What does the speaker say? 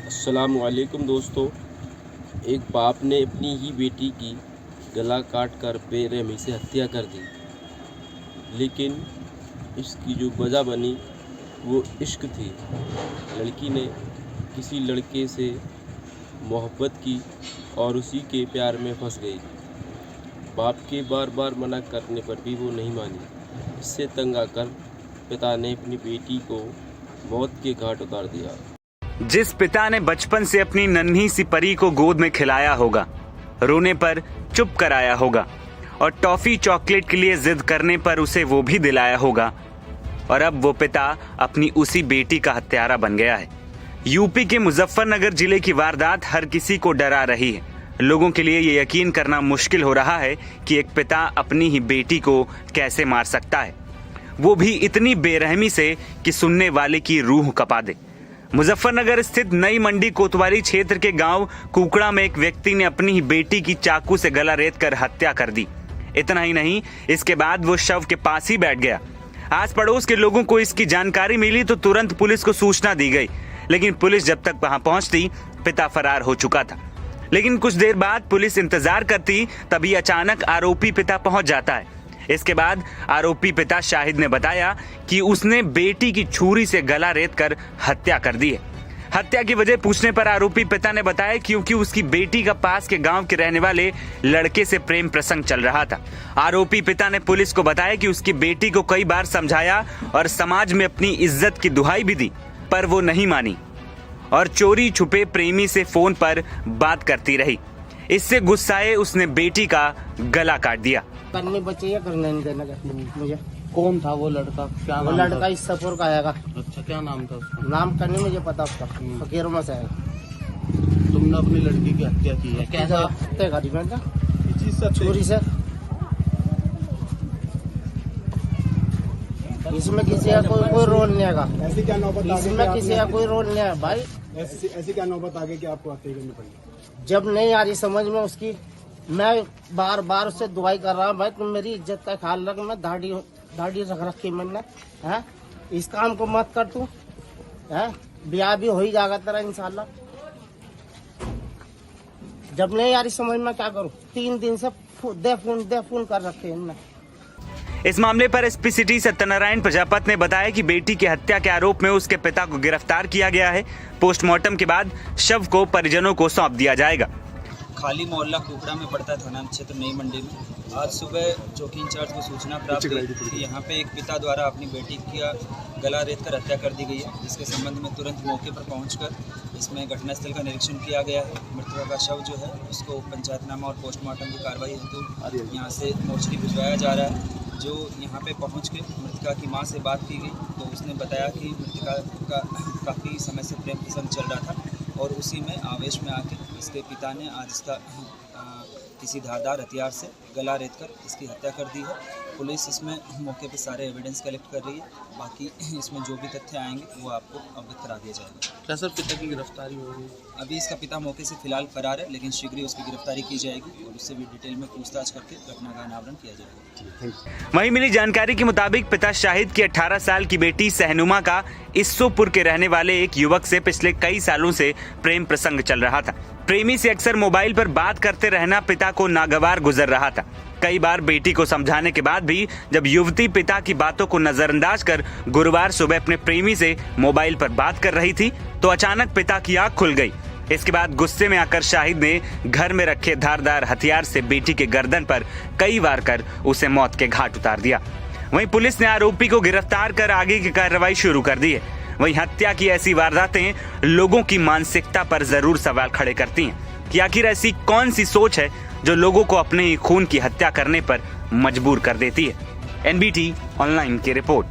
अस्सलामुअलैकुम दोस्तों। एक बाप ने अपनी ही बेटी की गला काट कर बेरहमी से हत्या कर दी, लेकिन इसकी जो वजह बनी वो इश्क थी। लड़की ने किसी लड़के से मोहब्बत की और उसी के प्यार में फंस गई। बाप के बार बार मना करने पर भी वो नहीं मानी। इससे तंग आकर पिता ने अपनी बेटी को मौत के घाट उतार दिया। जिस पिता ने बचपन से अपनी नन्ही सी परी को गोद में खिलाया होगा, रोने पर चुप कराया होगा और टॉफी चॉकलेट के लिए जिद करने पर उसे वो भी दिलाया होगा, और अब वो पिता अपनी उसी बेटी का हत्यारा बन गया है। यूपी के मुजफ्फरनगर जिले की वारदात हर किसी को डरा रही है। लोगों के लिए ये यकीन करना मुश्किल हो रहा है कि एक पिता अपनी ही बेटी को कैसे मार सकता है, वो भी इतनी बेरहमी से कि सुनने वाले की रूह कपा दे। मुजफ्फरनगर स्थित नई मंडी कोतवाली क्षेत्र के गांव कुकड़ा में एक व्यक्ति ने अपनी ही बेटी की चाकू से गला रेत कर हत्या कर दी। इतना ही नहीं, इसके बाद वो शव के पास ही बैठ गया। आस पड़ोस के लोगों को इसकी जानकारी मिली तो तुरंत पुलिस को सूचना दी गई, लेकिन पुलिस जब तक वहां पहुंचती पिता फरार हो चुका था। लेकिन कुछ देर बाद पुलिस इंतजार करती, तभी अचानक आरोपी पिता पहुंच जाता है। इसके बाद आरोपी पिता शाहिद ने बताया कि उसने बेटी की छुरी से गला रेत कर हत्या कर दी है। हत्या की वजह पूछने पर आरोपी पिता ने बताया क्योंकि उसकी बेटी का पास के गांव के रहने वाले लड़के से प्रेम प्रसंग चल रहा था। आरोपी पिता ने पुलिस को बताया कि उसकी बेटी को कई बार समझाया और समाज में अपनी इज्जत की दुहाई भी दी, पर वो नहीं मानी और चोरी छुपे प्रेमी से फोन पर बात करती रही। इससे गुस्साए उसने बेटी का गला काट दिया। करने बच्चे या करने नहीं देना मुझे। कौन था वो लड़का? क्या वो नाम लड़का था? इस सफर का आएगा। अच्छा, क्या नाम था उसका? नाम करने मुझे पता उसका फकीर में से है। तुमने अपनी लड़की की हत्या की है, कैसा? हत्या करी मैंने किस चीज से? चोरी से। इसमें किसी का कोई रोल नहीं आएगा। ऐसी क्या नौबत आ गई? इसमें किसी का कोई रोल नहीं है भाई। ऐसी क्या नौबत आ गई कि आपको हत्या करनी पड़ी? जब नहीं आ रही समझ में उसकी, मैं बार बार उससे दुआई कर रहा हूँ, भाई तुम मेरी इज्जत का ख्याल रख। मैं दाढ़ी रख रखी मैंने, है इस काम को मत कर तू, है ब्याह भी हो ही जाएगा तेरा इंशाल्लाह। जब नहीं आ रही समझ में क्या करूँ? 3 दिन से दे फोन कर रखे इनने। इस मामले पर एसपी सिटी सत्यनारायण प्रजापत ने बताया कि बेटी की हत्या के आरोप में उसके पिता को गिरफ्तार किया गया है। पोस्टमार्टम के बाद शव को परिजनों को सौंप दिया जाएगा। खाली मोहल्ला कुकड़ा में पड़ता है, थाना क्षेत्र नई मंडी में। आज सुबह चौकी इंचार्ज को सूचना प्राप्त हुई कि यहाँ पे एक पिता द्वारा अपनी बेटी का गला रेत कर हत्या कर दी गई है। इसके संबंध में तुरंत मौके पर पहुंचकर इसमें घटनास्थल का निरीक्षण किया गया है। मृतका का शव जो है उसको पंचायतनामा और पोस्टमार्टम की कार्रवाई हेतु यहाँ से मोर्चरी भिजवाया जा रहा है। जो यहाँ पे पहुँच के मृतका की माँ से बात की गई तो उसने बताया कि मृतका का काफ़ी समय से प्रेम प्रसंग चल रहा था और उसी में आवेश में आके इसके पिता ने आज इसका किसी धारदार हथियार से गला रेत कर इसकी हत्या कर दी है। पुलिस इसमें मौके पे सारे एविडेंस कलेक्ट कर रही है। बाकी इसमें जो भी तथ्य आएंगे वो आपको अवगत करा दिया जाएगा। क्या सर पिता की गिरफ्तारी हो गई? अभी इसका पिता मौके से फिलहाल फरार है, लेकिन शीघ्र ही उसकी गिरफ्तारी की जाएगी और उससे भी डिटेल में पूछताछ करके घटना का अनावरण किया जाएगा। वहीं मिली जानकारी के मुताबिक पिता शाहिद की 18 साल की बेटी सहनुमा का इस्सोपुर के रहने वाले एक युवक से पिछले कई सालों से प्रेम प्रसंग चल रहा था। प्रेमी से अक्सर मोबाइल पर बात करते रहना पिता को नागवार गुजर रहा था। कई बार बेटी को समझाने के बाद भी जब युवती पिता की बातों को नजरअंदाज कर गुरुवार सुबह अपने प्रेमी से मोबाइल पर बात कर रही थी तो अचानक पिता की आंख खुल गई। इसके बाद गुस्से में आकर शाहिद ने घर में रखे धारदार हथियार से बेटी के गर्दन पर कई वार कर उसे मौत के घाट उतार दिया। वहीं पुलिस ने आरोपी को गिरफ्तार कर आगे की कार्रवाई शुरू कर दी है। वहीं हत्या की ऐसी वारदातें लोगों की मानसिकता पर जरूर सवाल खड़े करती हैं कि आखिर ऐसी कौन सी सोच है जो लोगों को अपने ही खून की हत्या करने पर मजबूर कर देती है। एनबीटी ऑनलाइन की रिपोर्ट।